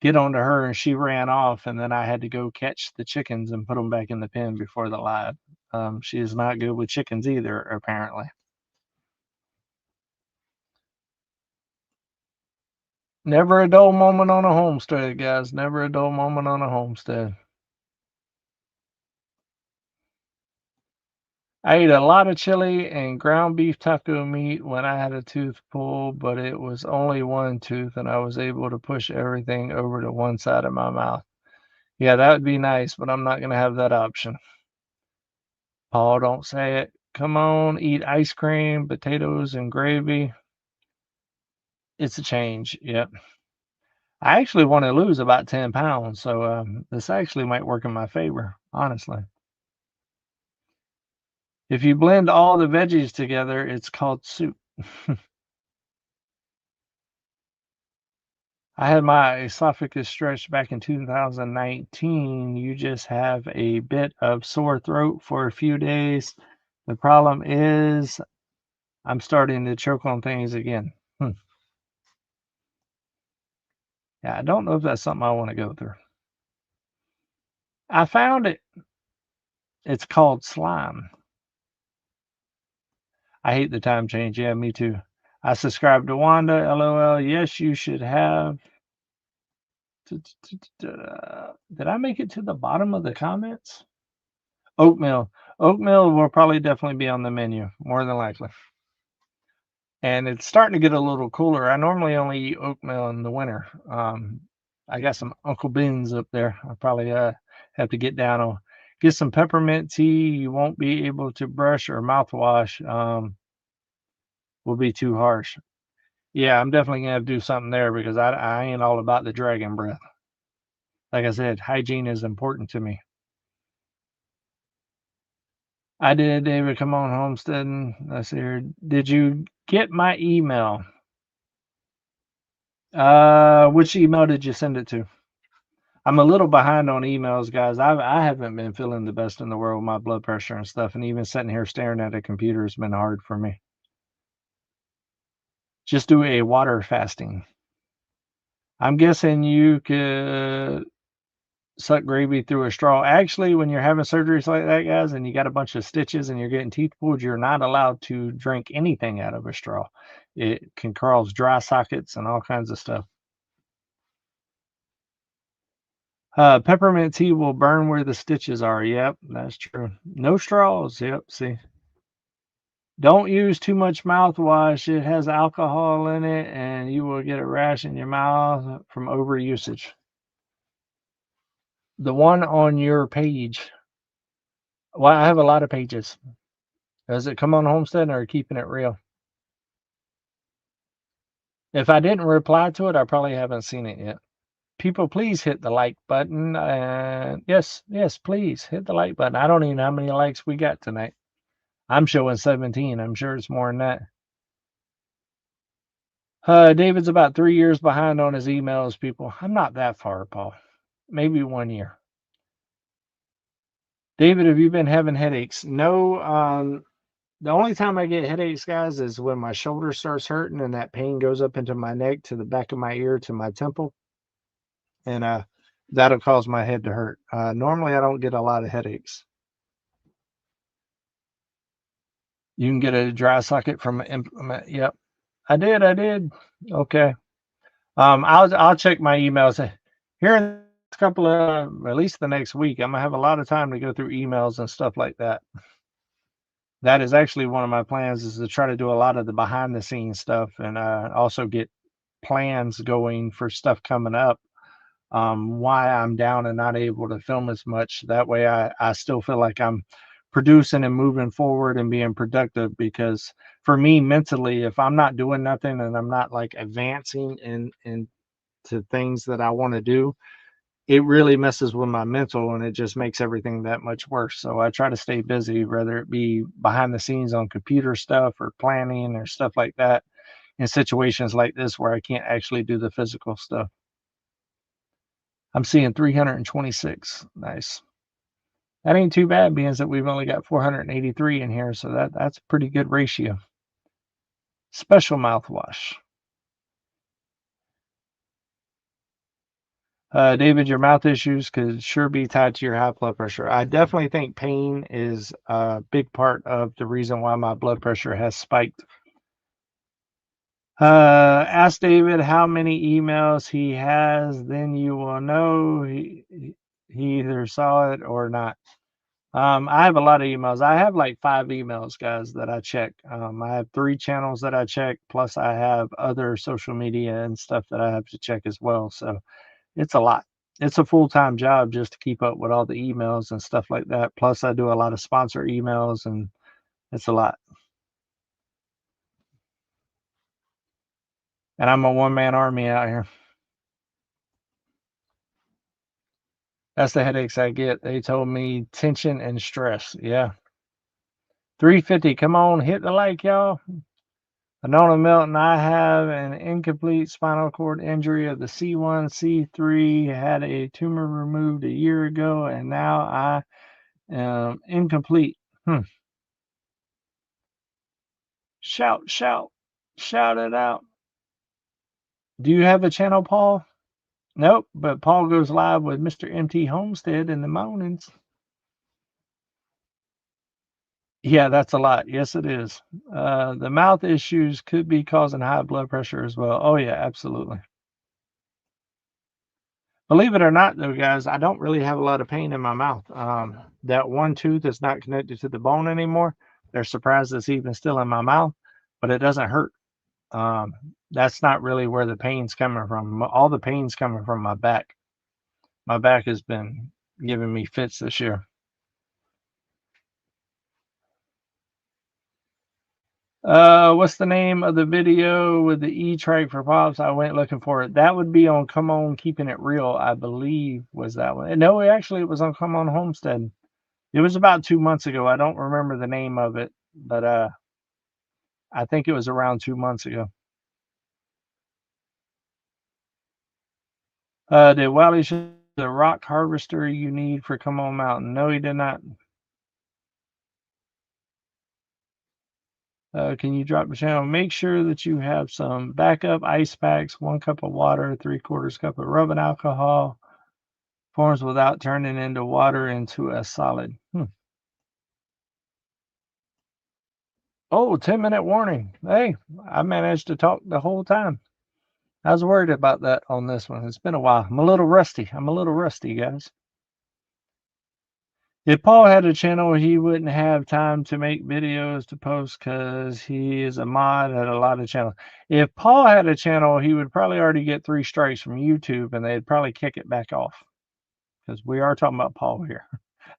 get onto her, and she ran off. And then I had to go catch the chickens and put them back in the pen before the live. She is not good with chickens either, apparently. Never a dull moment on a homestead, guys. Never a dull moment on a homestead. I ate a lot of chili and ground beef taco meat when I had a tooth pulled, but it was only one tooth, and I was able to push everything over to one side of my mouth. Yeah, that would be nice, but I'm not going to have that option. Paul, don't say it. Come on, eat ice cream, potatoes, and gravy. It's a change. Yep. I actually want to lose about 10 pounds, so this actually might work in my favor, honestly. If you blend all the veggies together, it's called soup. I had my esophagus stretched back in 2019. You just have a bit of sore throat for a few days. The problem is I'm starting to choke on things again. Yeah, I don't know if that's something I want to go through. I found it. It's called slime. I hate the time change. Yeah, me too. I subscribe to Wanda. LOL. Yes, you should have. Did I make it to the bottom of the comments? Oatmeal. Oatmeal will probably definitely be on the menu, more than likely. And it's starting to get a little cooler. I normally only eat oatmeal in the winter. I got some Uncle Ben's up there. I probably have to get down on get some peppermint tea. You won't be able to brush or mouthwash. Will be too harsh. Yeah, I'm definitely gonna have to do something there because I ain't all about the dragon breath. Like I said, hygiene is important to me. I did, David. Come on, Homesteading. Let's see here. Did you get my email? Which email did you send it to? I'm a little behind on emails, guys. I haven't been feeling the best in the world with my blood pressure and stuff, and even sitting here staring at a computer has been hard for me. Just do a water fasting. I'm guessing you could suck gravy through a straw. Actually, when you're having surgeries like that, guys, and you got a bunch of stitches and you're getting teeth pulled, you're not allowed to drink anything out of a straw. It can cause dry sockets and all kinds of stuff. Peppermint tea will burn where the stitches are. Yep, that's true. No straws. Yep, see. Don't use too much mouthwash. It has alcohol in it, and you will get a rash in your mouth from overusage. The one on your page. Well, I have a lot of pages. Does it come on Homestead or keeping it real? If I didn't reply to it, I probably haven't seen it yet. People, please hit the like button. And yes, please hit the like button. I don't even know how many likes we got tonight. I'm showing 17. I'm sure it's more than that. David's about 3 years behind on his emails, people. I'm not that far, Paul. Maybe 1 year. David, have you been having headaches? No. The only time I get headaches, guys, is when my shoulder starts hurting and that pain goes up into my neck, to the back of my ear, to my temple, and that'll cause my head to hurt. Normally, I don't get a lot of headaches. You can get a dry socket from an implement. Yep, I did. Okay. I'll check my emails here in a couple of, at least the next week. I'm gonna have a lot of time to go through emails and stuff like that. That is actually one of my plans, is to try to do a lot of the behind the scenes stuff, and also get plans going for stuff coming up. Why I'm down and not able to film as much. That way I still feel like I'm producing and moving forward and being productive, because for me mentally, if I'm not doing nothing and I'm not like advancing in to things that I want to do, it really messes with my mental and it just makes everything that much worse. So I try to stay busy, whether it be behind the scenes on computer stuff or planning or stuff like that, in situations like this where I can't actually do the physical stuff. I'm seeing 326. Nice. That ain't too bad, being that we've only got 483 in here, so that's a pretty good ratio. Special mouthwash. David, your mouth issues could sure be tied to your high blood pressure. I definitely think pain is a big part of the reason why my blood pressure has spiked. Ask David how many emails he has, then you will know he either saw it or not. I have a lot of emails. I have like 5 emails, guys, that I check. I have 3 channels that I check, plus I have other social media and stuff that I have to check as well. So it's a lot. It's a full-time job just to keep up with all the emails and stuff like that. Plus I do a lot of sponsor emails, and it's a lot. And I'm a one-man army out here. That's the headaches I get. They told me tension and stress. Yeah. 350. Come on, hit the like, y'all. Anona Milton, I have an incomplete spinal cord injury of the C1, C3, had a tumor removed a year ago, and now I am incomplete. Shout it out. Do you have a channel, Paul? Nope, but Paul goes live with Mr. MT Homestead in the mornings. Yeah, that's a lot. Yes, it is. The mouth issues could be causing high blood pressure as well. Oh, yeah, absolutely. Believe it or not, though, guys, I don't really have a lot of pain in my mouth. That one tooth is not connected to the bone anymore. They're surprised it's even still in my mouth, but it doesn't hurt. That's not really where the pain's coming from. All the pain's coming from my back. My back has been giving me fits this year. What's the name of the video with the E-trike for Pops? I went looking for it. That would be on Come On Keeping It Real, I believe was that one. No, actually it was on Come On Homesteading. It was about 2 months ago. I don't remember the name of it, but I think it was around 2 months ago. Did Wiley show the rock harvester you need for Come On Mountain? No, he did not. Can you drop the channel? Make sure that you have some backup ice packs, 1 cup of water, 3/4 cup of rubbing alcohol, forms without turning into water into a solid. Oh, 10-minute warning. Hey, I managed to talk the whole time. I was worried about that on this one. It's been a while. I'm a little rusty, guys. If Paul had a channel, he wouldn't have time to make videos to post because he is a mod at a lot of channels. If Paul had a channel, he would probably already get 3 strikes from YouTube and they'd probably kick it back off because we are talking about Paul here.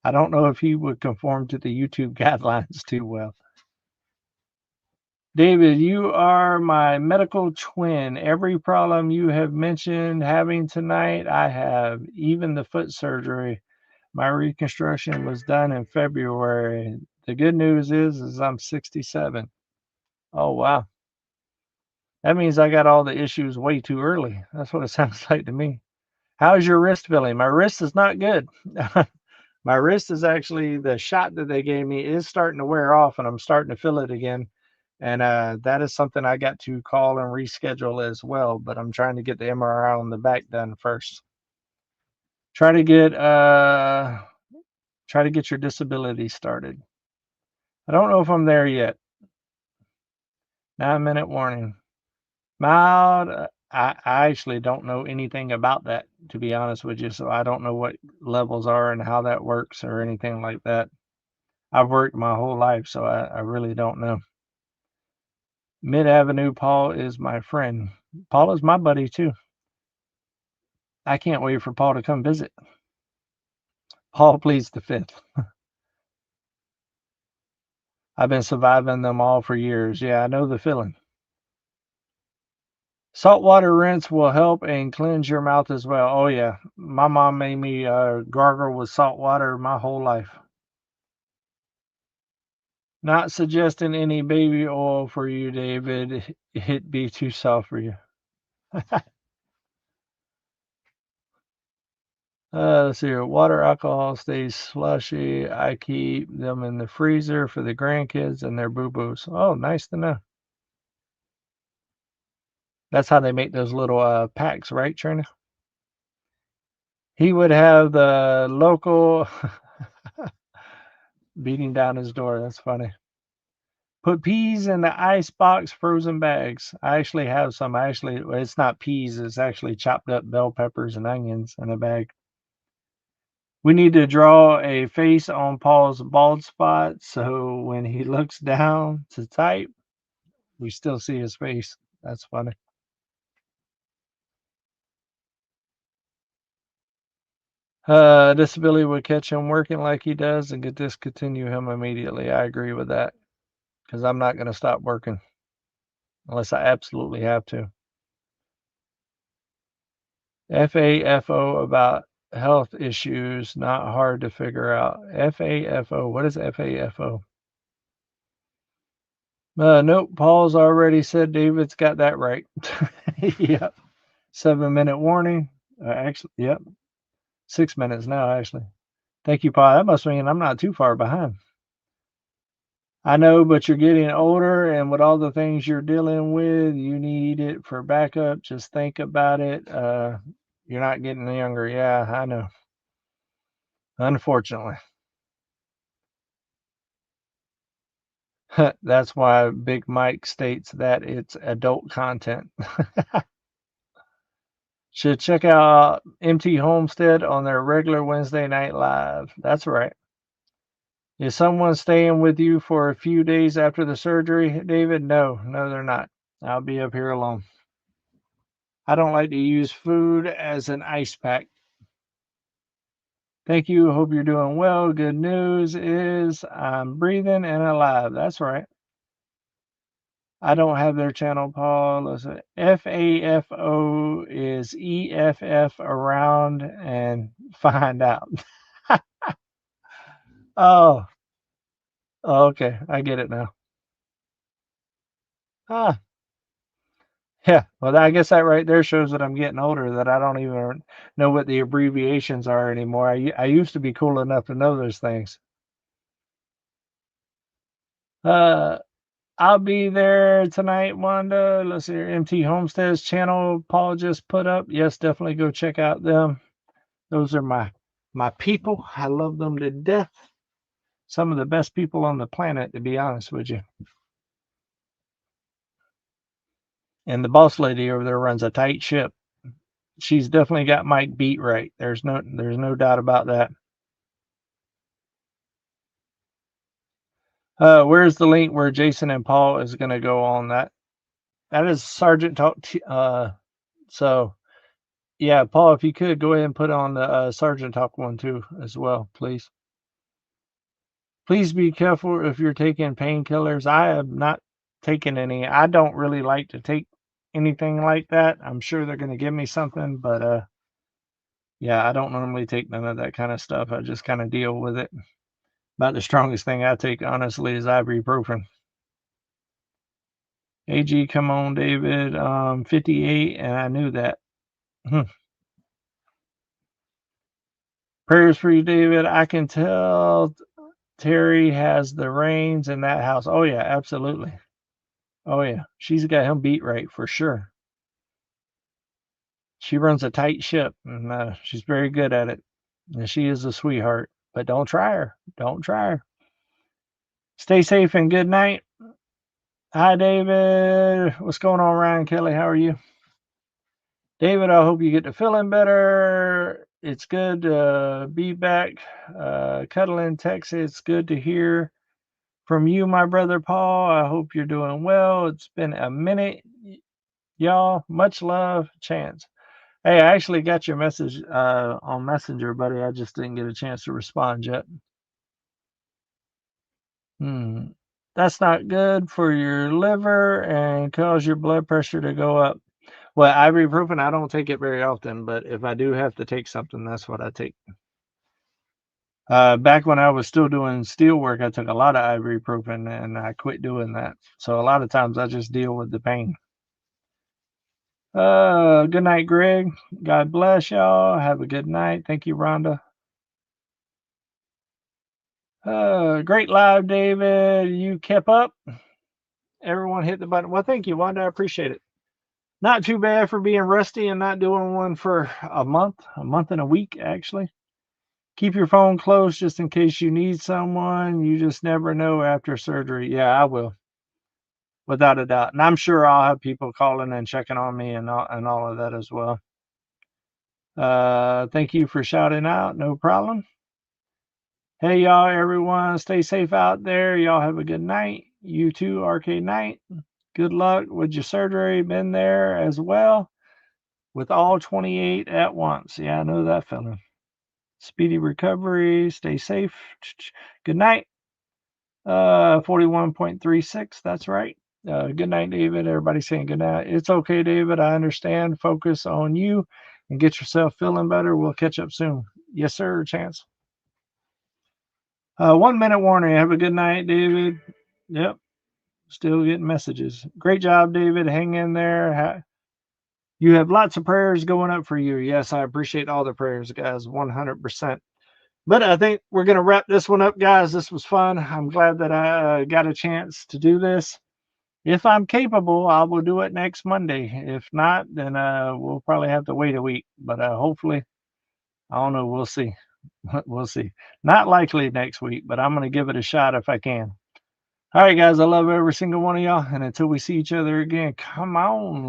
I don't know if he would conform to the YouTube guidelines too well. David, you are my medical twin. Every problem you have mentioned having tonight, I have, even the foot surgery. My reconstruction was done in February. The good news is I'm 67. Oh, wow. That means I got all the issues way too early. That's what it sounds like to me. How's your wrist feeling? My wrist is not good. My wrist is actually, the shot that they gave me is starting to wear off and I'm starting to feel it again. And that is something I got to call and reschedule as well. But I'm trying to get the MRI on the back done first. Try to get your disability started. I don't know if I'm there yet. 9-minute warning. Mild. I actually don't know anything about that, to be honest with you. So I don't know what levels are and how that works or anything like that. I've worked my whole life, so I really don't know. Mid Avenue Paul is my friend. Paul is my buddy too. I can't wait for Paul to come visit. Paul pleads the fifth. I've been surviving them all for years. Yeah, I know the feeling. Saltwater rinse will help and cleanse your mouth as well. Oh yeah, my mom made me gargle with salt water my whole life. Not suggesting any baby oil for you, David. It'd be too soft for you. Let's see here. Water alcohol stays slushy. I keep them in the freezer for the grandkids and their boo-boos. Oh, nice to know. That's how they make those little packs, right, Trina? He would have the local beating down his door. That's funny. Put peas in the ice box frozen bags. I actually have some. It's not peas. It's actually chopped up bell peppers and onions in a bag. We need to draw a face on Paul's bald spot so when he looks down to type, we still see his face. That's funny. Disability would catch him working like he does and could discontinue him immediately. I agree with that because I'm not going to stop working unless I absolutely have to. FAFO about health issues, not hard to figure out. FAFO, what is FAFO? Nope, Paul's already said David's got that right. Yep. 7-minute warning. Actually, yep. 6 minutes now, actually. Thank you, Paul. That must mean I'm not too far behind. I know, but you're getting older, and with all the things you're dealing with, you need it for backup. Just think about it. You're not getting younger. Yeah, I know. Unfortunately. That's why Big Mike states that it's adult content. Should check out MT Homestead on their regular Wednesday night live. That's right. Is someone staying with you for a few days after the surgery, David? No, they're not. I'll be up here alone. I don't like to use food as an ice pack. Thank you. Hope you're doing well. Good news is I'm breathing and alive. That's right. I don't have their channel, Paul. Listen, FAFO is EFF around and find out. Oh, okay. I get it now. Ah, yeah. Well, I guess that right there shows that I'm getting older, that I don't even know what the abbreviations are anymore. I used to be cool enough to know those things. Uh, I'll be there tonight, Wanda. Let's see, MT Homestead's channel Paul just put up. Yes, definitely go check out them. Those are my people. I love them to death. Some of the best people on the planet, to be honest with you. And the boss lady over there runs a tight ship. She's definitely got Mike beat right. There's no doubt about that. Where's the link where Jason and Paul is going to go on that? That is Sergeant Talk. So yeah, Paul, if you could go ahead and put on the Sergeant Talk one too as well, please. Please be careful if you're taking painkillers. I have not taken any. I don't really like to take anything like that. I'm sure they're going to give me something, but yeah, I don't normally take none of that kind of stuff. I just kind of deal with it. About the strongest thing I take, honestly, is ibuprofen. AG, come on, David. 58, and I knew that. Prayers for you, David. I can tell Terry has the reins in that house. Oh, yeah, absolutely. Oh, yeah. She's got him beat right for sure. She runs a tight ship, and she's very good at it. And she is a sweetheart. But don't try her. Don't try her. Stay safe and good night. Hi, David. What's going on, Ryan Kelly? How are you? David, I hope you get to feeling better. It's good to be back. Cuddling Texas. It's good to hear from you, my brother Paul. I hope you're doing well. It's been a minute, y'all. Much love, Chance. Hey, I actually got your message on Messenger, buddy. I just didn't get a chance to respond yet. That's not good for your liver and cause your blood pressure to go up. Well, ibuprofen, I don't take it very often, but if I do have to take something, that's what I take. Back when I was still doing steel work, I took a lot of ibuprofen and I quit doing that. So a lot of times I just deal with the pain. Good night, Greg. God bless y'all. Have a good night. Thank you, Rhonda. Great live, David. You kept up. Everyone hit the button. Well, thank you, Wanda. I appreciate it. Not too bad for being rusty and not doing one for a month and a week, actually. Keep your phone close just in case you need someone. You just never know after surgery. Yeah, I will, without a doubt. And I'm sure I'll have people calling and checking on me and all of that as well. Thank you for shouting out. No problem. Hey, y'all, everyone. Stay safe out there. Y'all have a good night. You too, Arcade Night. Good luck with your surgery. Been there as well with all 28 at once. Yeah, I know that feeling. Speedy recovery. Stay safe. Good night. 41.36. That's right. Good night, David. Everybody saying good night. It's okay, David. I understand. Focus on you and get yourself feeling better. We'll catch up soon. Yes, sir. Chance. 1 minute warning. Have a good night, David. Yep. Still getting messages. Great job, David. Hang in there. You have lots of prayers going up for you. Yes, I appreciate all the prayers, guys. 100%. But I think we're going to wrap this one up, guys. This was fun. I'm glad that I got a chance to do this. If I'm capable, I will do it next Monday. If not, then we'll probably have to wait a week. But hopefully, I don't know. We'll see. We'll see. Not likely next week, but I'm going to give it a shot if I can. All right, guys. I love every single one of y'all. And until we see each other again, come on.